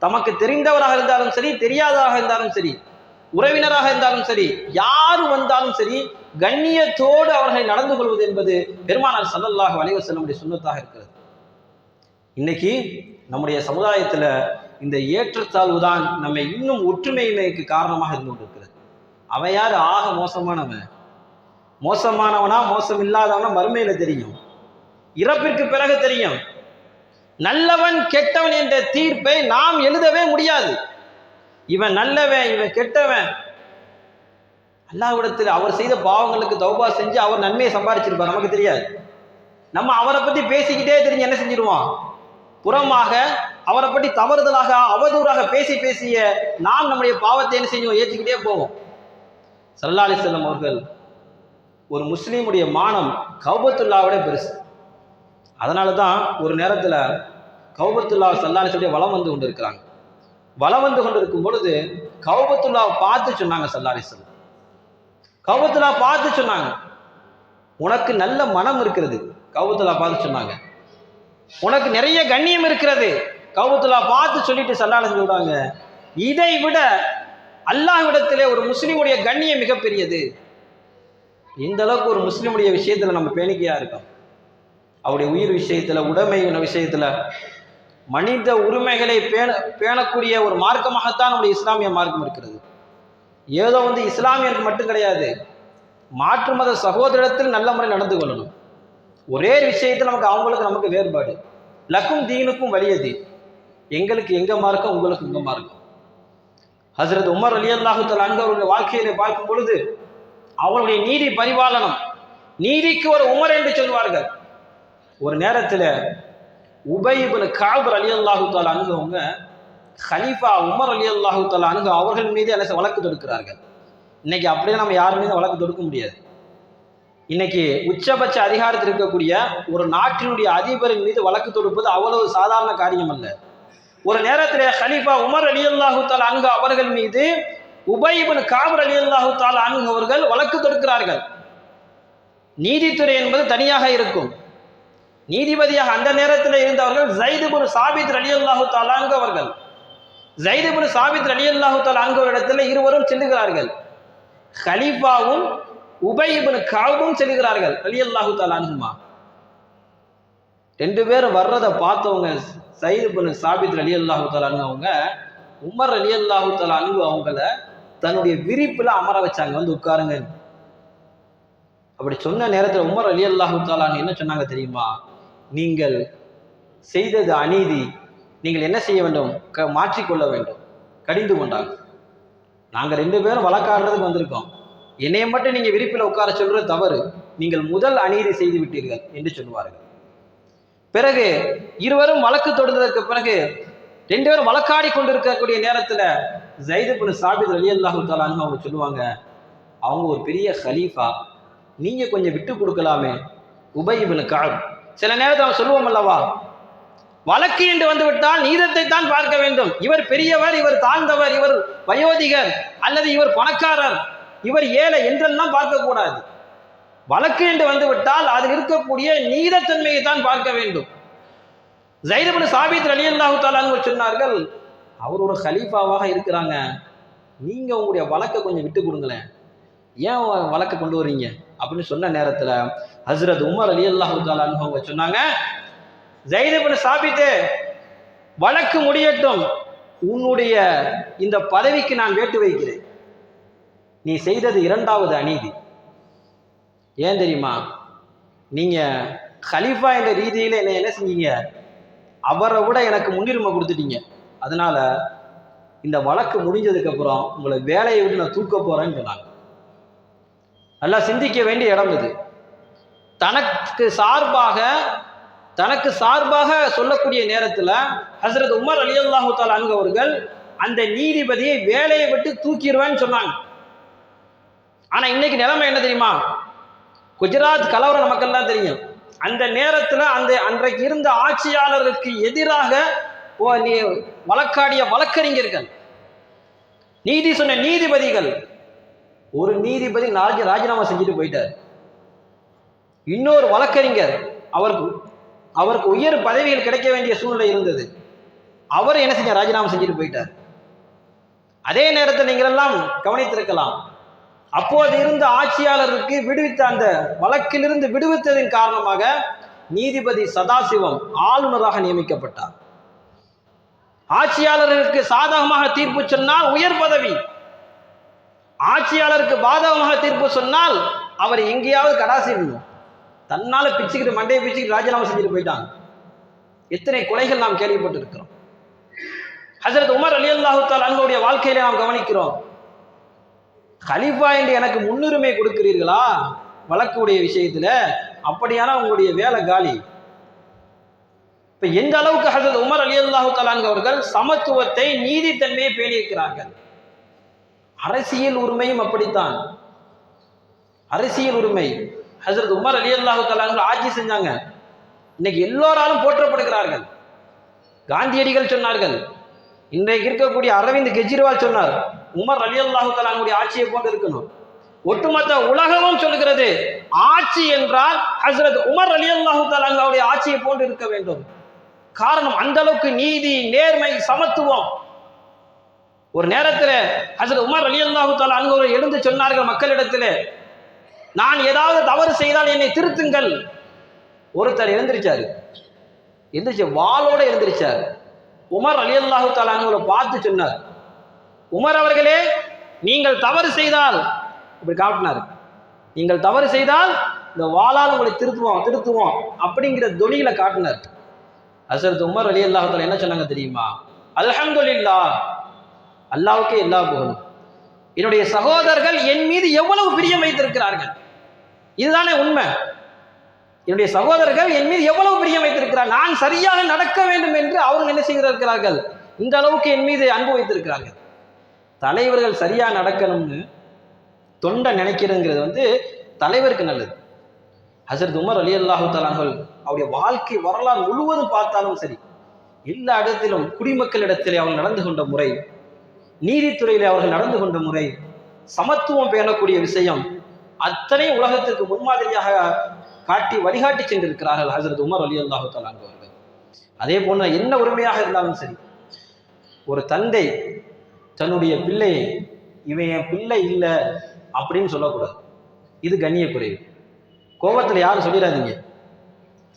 தமக்கு தெரிந்தவராக இருந்தாலும் சரி, தெரியாதவராக இருந்தாலும் சரி, உறவினராக இருந்தாலும் சரி, யாரு வந்தாலும் சரி, கண்ணியத்தோடு அவர்களை நடந்து கொள்வது என்பது பெருமானார் ஸல்லல்லாஹு அலைஹி வஸல்லம் சுன்னத்தாக இருக்கிறது. இன்னைக்கு நம்முடைய சமுதாயத்துல இந்த ஏற்றத்தாழ்வு தான் நம்மை இன்னும் ஒற்றுமையின்மைக்கு காரணமாக இருந்து கொண்டிருக்கிறது. அவன் யார் ஆக மோசமானவன், மோசமானவனா மோசம் இல்லாதவனா மறுமையில தெரியும், இறப்பிற்கு பிறகு தெரியும். நல்லவன் கெட்டவன் என்ற தீர்ப்பை நாம் எழுதவே முடியாது. இவன் நல்லவன் இவன் கெட்டவன், அல்லாஹ்விடத்தில் அவர் செய்த பாவங்களுக்கு தௌபா செஞ்சு அவர் நன்மையை சம்பாதிச்சிருப்பார், நமக்கு தெரியாது. நம்ம அவரை பத்தி பேசிக்கிட்டே தெரிஞ்சு என்ன செஞ்சிருவோம், புறமாக அவரை பற்றி தவறுதலாக அவதூறாக பேசிய நாம் நம்முடைய பாவத்தை என்ன செஞ்சோம், ஏற்றிக்கிட்டே போவோம். ஸல்லல்லாஹு அலைஹி வஸல்லம் அவர்கள் ஒரு முஸ்லீமுடைய மானம் கஅபத்துல்லாஹ்வோட பெருசு. அதனால தான் ஒரு நேரத்தில் கஅபத்துல்லாஹ் ஸல்லல்லாஹு அலைஹி வஸல்லம் வலம் வந்து கொண்டு இருக்கிறாங்க. வலம் வந்து கொண்டு இருக்கும் பொழுது கஅபத்துல்லாஹ் பார்த்து சொன்னாங்க, ஸல்லல்லாஹு அலைஹி வஸல்லம் கஅபத்துல்லாஹ் பார்த்து சொன்னாங்க, உனக்கு நல்ல மனம் இருக்கிறது. கஅபத்துல்லாஹ் பார்த்து சொன்னாங்க, உனக்கு நிறைய கண்ணியம் இருக்கிறது. கஅபத்துல்லாஹ் பார்த்து சொல்லிட்டு ஸல்லல்லாஹு அலைஹி வஸல்லம் சொல்றாங்க, இதை விட அல்லாஹ்விடத்திலே ஒரு முஸ்லிமுடைய கண்ணியம் மிகப்பெரியது. இந்த அளவுக்கு ஒரு முஸ்லிமுடைய விஷயத்துல நம்ம பேணிக்கையா இருக்கோம். அவருடைய உயிர் விஷயத்துல, உடைமை விஷயத்துல, மனித உரிமைகளை பேணக்கூடிய ஒரு மார்க்கமாகத்தான் நம்முடைய இஸ்லாமிய மார்க்கம் இருக்கிறது. ஏதோ இஸ்லாமியருக்கு மட்டும் கிடையாது, மாற்று மத சகோதரத்தில் நல்ல முறை நடந்து கொள்ளணும். ஒரே விஷயத்தில் அவங்களுக்கு நமக்கு வேறுபாடு. லக்கும் தீனுக்கும் வலியது, எங்களுக்கு எங்க மார்க்கம், உங்களுக்கு உங்க மார்க்கம். ஹஸ்ரத் உமர் ரலியல்லாஹு தஆலா அன்ஹு அவருடைய வாழ்க்கையிலே பார்க்கும் பொழுது அவருடைய நீதி பரிபாலனம், நீதிக்கு ஒரு உமர் என்று சொல்வார்கள். ஒரு நேரத்தில் உபை இப்னு கஅப் ரலியல்லாஹு தஆலா அன்ஹு அவங்க ஹலீஃபா உமர் ரலியல்லாஹு தஆலா அன்ஹு அவர்கள் மீது என்ன வழக்கு தொடுக்கிறார்கள். இன்னைக்கு அப்படியே நம்ம யார் மீது வழக்கு தொடுக்க முடியாது. இன்னைக்கு உச்சபட்ச அதிகாரத்தில் இருக்கக்கூடிய ஒரு நாட்டினுடைய அதிபரின் மீது வழக்கு தொடுப்பது அவ்வளவு சாதாரண காரியம் அல்ல. ஒரு நேரத்தில் ஹலீஃபா உமர் ரலியல்லாஹு தஆலா அன்ஹு அவர்கள் மீது உபை இப்னு கஅப் ரலியல்லாஹு தஆலா அன்ஹு அவர்கள் வழக்கு தொடுக்கிறார்கள். நீதித்துறை என்பது தனியாக இருக்கும், நீதிபதியாக அந்த நேரத்தில் இருந்தவர்கள் ஸைத் இப்னு சாபித் ரலியல்லாஹு தஆலா அன்ஹு அவர்கள். ஸைத் இப்னு சாபித் ரலியல்லாஹு தஆலா அன்ஹு இடத்துல இருவரும் செல்லுகிறார்கள். கலீஃபாவும் உபய் இப்னு கஅபும் செல்லுகிறார்கள் ரலியல்லாஹு தஆலா அன்ஹுமா. ரெண்டு பேரும் வர்றதை பார்த்தவங்க ஸைத் இப்னு சாபித் ரலியல்லாஹு தஆலா அன்ஹு அவங்க உமர் ரலியல்லாஹு தஆலா அன்ஹு அவங்கள தன்னுடைய விரிப்புல அமர வச்சாங்க, வந்து உட்காருங்க. அப்படி சொன்ன நேரத்தில் உமர் ரலியல்லாஹு தஆலா அன்ஹு என்ன சொன்னாங்க தெரியுமா? நீங்கள் செய்தது அநீதி, நீங்கள் என்ன செய்ய வேண்டும்? மாற்றிக்கொள்ள வேண்டும். கடிந்து கொண்டாங்க. நாங்கள் ரெண்டு பேரும் வழக்காடுறதுக்கு வந்திருக்கோம், என்னைய மட்டும் நீங்க விரிப்பில் உட்கார சொல்றது தவறு, நீங்கள் முதல் அநீதி செய்து விட்டீர்கள் என்று சொல்லுவார்கள். பிறகு இருவரும் வழக்கு தொடர்ந்ததற்கு பிறகு ரெண்டு பேரும் வழக்காடி கொண்டிருக்கக்கூடிய நேரத்தில் ஸைத் இப்னு சாபித் ரலியல்லாஹு தஆலா அன்ஹு அவங்க சொல்லுவாங்க, அவங்க ஒரு பெரிய கலீஃபா, நீங்க கொஞ்சம் விட்டு கொடுக்கலாமே உபய் இப்னு கஅப். சில நேரத்தில் அவன் சொல்லுவோம் அல்லவா, வழக்கு என்று வந்து விட்டால் நீதத்தை தான் பார்க்க வேண்டும். இவர் பெரியவர், இவர் தாழ்ந்தவர், இவர் வயோதிகர் அல்லது இவர் பணக்காரர், இவர் ஏழை என்றெல்லாம் பார்க்க கூடாது. வழக்கு என்று வந்து விட்டால் அதில் இருக்கக்கூடிய நீதத்தன்மையை தான் பார்க்க வேண்டும். ஸைத் இப்னு சாபித் ரலியல்லாஹு தஆலா அன்ஹு சொன்னார்கள், அவர் ஒரு கலீஃபாவாக இருக்கிறாங்க, நீங்க உங்களுடைய வழக்கை கொஞ்சம் விட்டு கொடுங்களேன், ஏன் வழக்கை கொண்டு வர்றீங்க அப்படின்னு சொன்ன நேரத்தில் ஹஸ்ரத் உமர் ரலியல்லாஹு தஆலா அன்ஹு அவங்க சொன்னாங்க, ஸைத் இப்னு சாபித்தே, வழக்கு முடியட்டும், உன்னுடைய இந்த பதவிக்கு நான் வேட்டு வைக்கிறேன். நீ செய்தது இரண்டாவது அநீதி. ஏன் தெரியுமா? நீங்க கலீஃபா என்ற ரீதியில என்ன செஞ்சீங்க? அவரை விட எனக்கு முன்னுரிமை கொடுத்துட்டீங்க. அதனால இந்த வழக்கு முடிஞ்சதுக்கு அப்புறம் உங்களை வேலையை விட்டு நான் தூக்க போறேன்னு சொன்னாங்க. நல்லா சிந்திக்க வேண்டிய இடம் இது. தனக்கு சார்பாக சொல்லக்கூடிய நேரத்தில் ஹஸ்ரத் உமர் ரலியல்லாஹு தஆலா அன்ஹு அவர்கள் அந்த நீதிபதியை வேலையை விட்டு தூக்கிடுவேன்னு சொன்னாங்க. ஆனா இன்னைக்கு நிலைமை என்ன தெரியுமா? குஜராத் கலவரம் நமக்கெல்லாம் தெரியும். அந்த நேரத்தில் அன்றைக்கு இருந்த ஆட்சியாளருக்கு எதிராக வழக்காடிய வழக்கறிஞர்கள், நீதி சொன்ன நீதிபதிகள், ஒரு நீதிபதி ராஜினாமா செஞ்சுட்டு போயிட்டார். இன்னொரு வழக்கறிஞர், அவருக்கு உயர் பதவிகள் கிடைக்க வேண்டிய சூழ்நிலை இருந்தது, அவர் என்ன செஞ்ச ராஜினாமா செஞ்சுட்டு போயிட்டார். அதே நேரத்தில் நீங்கள் எல்லாம் கவனித்திருக்கலாம், அப்போது இருந்த ஆட்சியாளருக்கு விடுவித்த அந்த வழக்கிலிருந்து விடுவித்ததின் காரணமாக நீதிபதி சதாசிவம் ஆளுநராக நியமிக்கப்பட்டார். ஆட்சியாளருக்கு சாதகமாக தீர்ப்பு சொன்னால் உயர் பதவி, ஆட்சியாளருக்கு பாதகமாக தீர்ப்பு சொன்னால் அவர் எங்கேயாவது கடாசிடணும், தன்னால பிச்சுக்கிட்டு மண்டையை பிச்சுக்கிட்டு ராஜினாமா செஞ்சுட்டு போயிட்டாங்க. எத்தனை கொலைகள் நாம் கேள்விப்பட்டிருக்கிறோம். ஹஜ்ரத் உமர் ரலியல்லாஹு தஆலா அன்ஹுடைய வாழ்க்கையில நாம் கவனிக்கிறோம், கலீஃபா என்று எனக்கு முன்னுரிமை கொடுக்கிறீர்களா வழக்குடைய விஷயத்துல, அப்படியான உங்களுடைய வேலை காலி. இப்ப எந்த அளவுக்கு ஹஜ்ரத் உமர் ரலியல்லாஹு தஆலா அன்ஹு அவர்கள் சமத்துவத்தை, நீதித்தன்மையை பேணியிருக்கிறார்கள். அரசியல் உரிமையும் அப்படித்தான். அரசியல் உரிமை ஹஜ்ரத் உமர் ரலியல்லாஹு தஆலா அன்ஹு ஆட்சி செஞ்சாங்க. இன்னைக்கு எல்லோராலும் போற்றப்படுகிறார்கள். காந்தியடிகள் சொன்னார்கள், இன்றைக்கு இருக்கக்கூடிய அரவிந்த் கெஜ்ரிவால் சொன்னார், உமர் ரலியல்லாஹு தஆலா அன்ஹுடைய ஆட்சியை போன்று இருக்கணும். ஒட்டுமொத்த உலகமும் சொல்லுகிறது, ஆட்சி என்றால் ஹஜ்ரத் உமர் ரலியல்லாஹு தஆலா அன்ஹுடைய ஆட்சியை போன்று இருக்க வேண்டும். காரணம், அந்த அளவுக்கு நீதி, நேர்மை, சமத்துவம். ஒரு நேரத்தில் ஹஜ்ரத் உமர் ரலியல்லாஹு தஆலா அன்ஹு எழுந்து சொன்னார்கள் மக்களிடத்தில், நான் ஏதாவது தவறு செய்தால் என்னை திருத்துங்கள். ஒருத்தர் எழுந்திருச்சாரு, எந்திரிச்சு வாளோட எழுந்திருச்சார். உமர் ரலியல்லாஹு தஆலா அன்ஹுவை பார்த்து சொன்னார், உமர் அவர்களே, நீங்கள் தவறு செய்தால், இப்படி காட்டினார், நீங்கள் தவறு செய்தால் இந்த வாளால் உங்களை திருத்துவோம் அப்படிங்கிற தொனியில காட்டினார். ஹஸரத் உமர் ரலியல்லாஹு தஆலா என்ன சொன்னாங்க தெரியுமா? அல்ஹம்துலில்லாஹ், அல்லாஹ்வுக்கே எல்லா புகழும். என்னுடைய சகோதரர்கள் என் மீது எவ்வளவு பிரியம் வைத்திருக்கிறார்கள், இதுதானே உண்மை. என்னுடைய சகோதரர்கள் என் மீது எவ்வளவு பிரியம் வைத்திருக்கிறார்கள், நான் சரியாக நடக்க வேண்டும் என்று அவர்கள் என்ன செய்திருக்கிறார்கள், இந்த அளவுக்கு என் மீது அன்பு வைத்திருக்கிறார்கள். தலைவர்கள் சரியா நடக்கணும்னு தொண்டை நினைக்கிறதுங்கிறது தலைவருக்கு நல்லது. ஹஸரத் உமர் ரலியல்லாஹு தஆலா அன்ஹு அவருடைய வாழ்க்கை வரலாறு முழுவதும் பார்த்தாலும் சரி, எல்லா இடத்திலும் குடிமக்களிடத்திலே அவர்கள் நடந்து கொண்ட முறை, நீதித்துறையிலே அவர்கள் நடந்து கொண்ட முறை, சமத்துவம் பேணக்கூடிய விஷயம், அத்தனை உலகத்திற்கு முன்மாதிரியாக காட்டி வழிகாட்டி சென்றிருக்கிறார்கள் ஹஜ்ரத் உமர் ரலியல்லாஹு தஆலா அன்ஹு அவர்கள். அதே போன்று என்ன உரிமையாக இருந்தாலும் சரி, ஒரு தந்தை தன்னுடைய பிள்ளையை இவன் என் பிள்ளை இல்லை அப்படின்னு சொல்லக்கூடாது. இது கண்ணிய குறைவு. கோபத்தில் யாரும் சொல்லிடாதீங்க,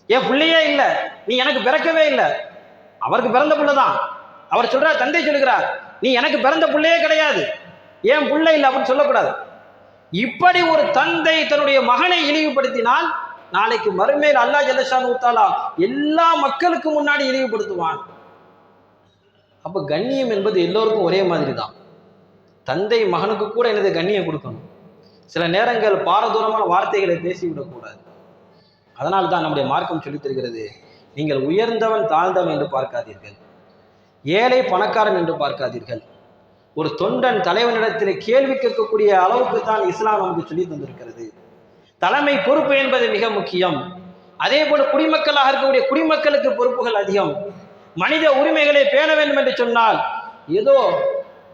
என் பிள்ளையே இல்லை, நீ எனக்கு பிறக்கவே இல்லை, அவருக்கு பிறந்த பிள்ளை தான். அவர் சொல்றார், தந்தை சொல்லுகிறார், நீ எனக்கு பிறந்த பிள்ளையே கிடையாது, ஏன் பிள்ளை இல்லை அப்படின்னு சொல்லக்கூடாது. இப்படி ஒரு தந்தை தன்னுடைய மகனை இழிவுபடுத்தினால் நாளைக்கு மறுமையில் அல்லாஹ் ஜல்லஷானு தஆலா எல்லா மக்களுக்கு முன்னாடி இழிவுபடுத்துவான். அப்ப கண்ணியம் என்பது எல்லோருக்கும் ஒரே மாதிரி தான். தந்தை மகனுக்கு கூட எனது கண்ணியம் கொடுக்கணும். சில நேரங்கள் பாரதூரமான வார்த்தைகளை பேசிவிடக்கூடாது. அதனால் தான் நம்முடைய மார்க்கம் சொல்லித் தருகிறது, நீங்கள் உயர்ந்தவன் தாழ்ந்தவன் என்று பார்க்காதீர்கள், ஏழை பணக்காரன் என்று பார்க்காதீர்கள். ஒரு தொண்டன் தலைவனிடத்தில் கேள்வி கேட்கக்கூடிய அளவுக்கு தான் இஸ்லாம் நமக்கு சொல்லி தந்திருக்கிறது. தலைமை பொறுப்பு என்பது மிக முக்கியம். அதே போல குடிமக்களாக இருக்கக்கூடிய குடிமக்களுக்கு பொறுப்புகள் அதிகம். மனித உரிமைகளை பேண வேண்டும் என்று சொன்னால் ஏதோ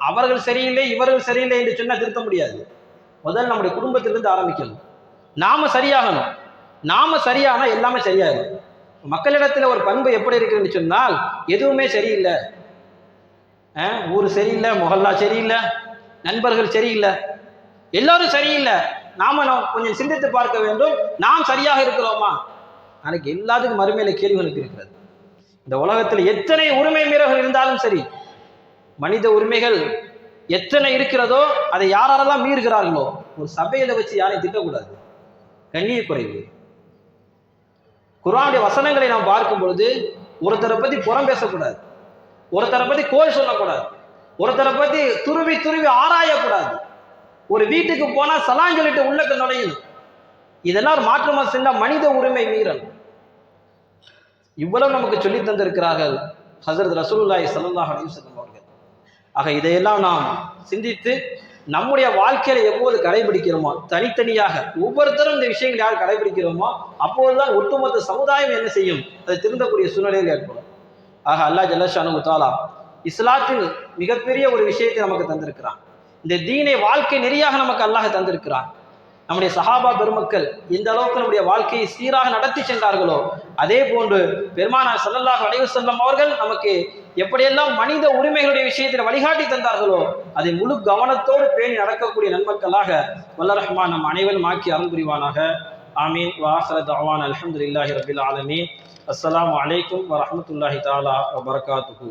அவர்கள் சரியில்லை இவர்கள் சரியில்லை என்று சொன்னால் திருத்த முடியாது. முதல் நம்முடைய குடும்பத்திலிருந்து ஆரம்பிக்கணும். நாம சரியாகணும். நாம சரியானா எல்லாமே சரியாகும். மக்களிடத்தில் ஒரு பண்பு எப்படி இருக்குன்னு சொன்னால், எதுவுமே சரியில்லை, ஊர் சரியில்லை, மொஹல்லா சரியில்லை, நண்பர்கள் சரியில்லை, எல்லாரும் சரியில்லை, நாம கொஞ்சம் சிந்தித்து பார்க்க வேண்டும், நாம் சரியாக இருக்கிறோமா? நாளைக்கு எல்லாத்துக்கும் மறுமையில கேள்விகளுக்கு இருக்கிறது. இந்த உலகத்தில் எத்தனை உரிமை மீறல்கள் இருந்தாலும் சரி, மனித உரிமைகள் எத்தனை இருக்கிறதோ அதை யாரெல்லாம் மீறுகிறார்களோ ஒரு சபையில வச்சு யாரையும் திட்டக்கூடாது. கண்ணிய குறைவு. குர்ஆனுடைய வசனங்களை நாம் பார்க்கும் பொழுது ஒருத்தரை பத்தி புறம் பேசக்கூடாது, ஒருத்தரை பத்தி கோல் சொல்லக்கூடாது, ஒருத்தரை பத்தி துருவி துருவி ஆராயக்கூடாது. ஒரு வீட்டுக்கு போனா சலாம் சொல்லிட்டு உள்ளக்க நுழையணும். இதெல்லாம் மாற்றமா சென்ற மனித உரிமை மீறல். இவ்வளவு நமக்கு சொல்லி தந்திருக்கிறார்கள் ஹஸரத் ரசூலுல்லாஹி ஸல்லல்லாஹு அலைஹி வஸல்லம் அவர்கள். ஆக இதையெல்லாம் நாம் சிந்தித்து நம்முடைய வாழ்க்கையில எப்போது கடைபிடிக்கிறோமோ, தனித்தனியாக ஒவ்வொருத்தரும் இந்த விஷயங்கள் யார் கடைபிடிக்கிறோமோ அப்போதுதான் ஒட்டுமொத்த சமுதாயம் என்ன செய்யும், அது திருந்தக்கூடிய சூழ்நிலையில் ஏற்படும். ஆக அல்லாஹ் ஜல்லஷானு தஆலா இஸ்லாத்தில் மிகப்பெரிய ஒரு விஷயத்தை நமக்கு தந்திருக்கிறான். இந்த தீனை வாழ்க்கை நெறியாக நமக்கு அல்லாஹ் தந்திருக்கிறான். நம்முடைய சஹாபா பெருமக்கள் எந்த அளவுக்கு நம்முடைய வாழ்க்கையை சீராக நடத்தி சென்றார்களோ அதே போன்று பெருமானார் ஸல்லல்லாஹு அலைஹி வஸல்லம் அவர்கள் நமக்கு எப்படியெல்லாம் மனித உரிமைகளுடைய விஷயத்தில் வழிகாட்டி தந்தார்களோ அதை முழு கவனத்தோடு பேணி நடக்கக்கூடிய நன்மக்களாக வல்ல ரஹ்மான் நம் அனைவரும் ஆக்கி அருள் புரிவானாக. ஆமீன். வ ஆகிரு தஅவானா அல்ஹம்துலில்லாஹி ரப்பில் ஆலமீன். அஸ்ஸலாமு அலைக்கும் வ ரஹ்மத்துல்லாஹி தஆலா வ பரகாத்துஹு.